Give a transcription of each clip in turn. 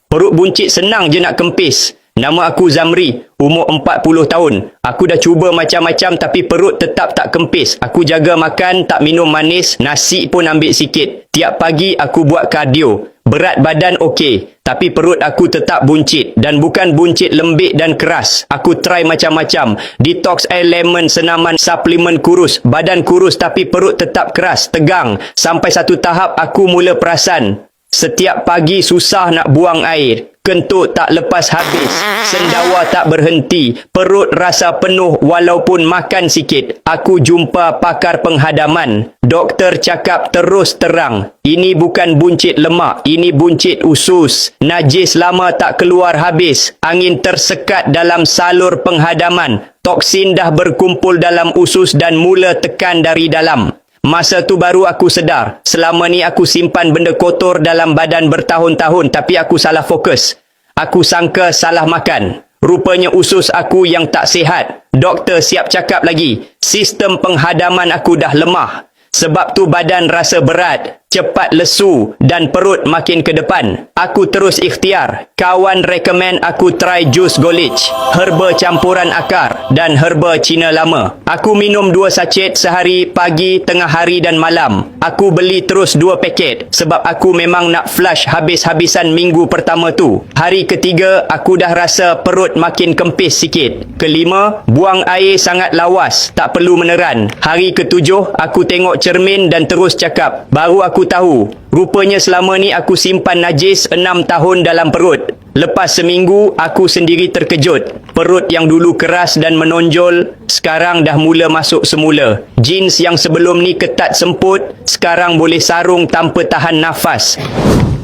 Perut buncit senang je nak kempis. Nama aku Zamri, umur 40 tahun. Aku dah cuba macam-macam tapi perut tetap tak kempis. Aku jaga makan, tak minum manis, nasi pun ambil sikit. Tiap pagi aku buat kardio. Berat badan okey, tapi perut aku tetap buncit. Dan bukan buncit lembik dan keras. Aku try macam-macam. Detox air lemon, senaman, suplemen kurus. Badan kurus tapi perut tetap keras, tegang. Sampai satu tahap aku mula perasan. Setiap pagi susah nak buang air. Kentut tak lepas habis. Sendawa tak berhenti. Perut rasa penuh walaupun makan sikit. Aku jumpa pakar penghadaman. Doktor cakap terus terang. Ini bukan buncit lemak. Ini buncit usus. Najis lama tak keluar habis. Angin tersekat dalam salur penghadaman. Toksin dah berkumpul dalam usus dan mula tekan dari dalam. Masa tu baru aku sedar, selama ni aku simpan benda kotor dalam badan bertahun-tahun tapi aku salah fokus. Aku sangka salah makan. Rupanya usus aku yang tak sihat. Doktor siap cakap lagi, sistem penghadaman aku dah lemah. Sebab tu badan rasa berat, cepat lesu dan perut makin ke depan. Aku terus ikhtiar. Kawan recommend aku try jus golich, herba campuran akar dan herba Cina lama. Aku minum 2 sachet sehari, pagi, tengah hari dan malam. Aku beli terus 2 paket sebab aku memang nak flush habis-habisan minggu pertama tu. Hari ketiga, aku dah rasa perut makin kempis sikit. Kelima, buang air sangat lawas, tak perlu meneran. Hari ketujuh, aku tengok cermin dan terus cakap, baru aku tahu, rupanya selama ni aku simpan najis 6 tahun dalam perut. Lepas seminggu, aku sendiri terkejut. Perut yang dulu keras dan menonjol, sekarang dah mula masuk semula. Jeans yang sebelum ni ketat semput, sekarang boleh sarung tanpa tahan nafas.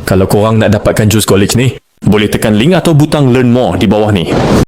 Kalau korang nak dapatkan jus college ni, boleh tekan link atau butang learn more di bawah ni.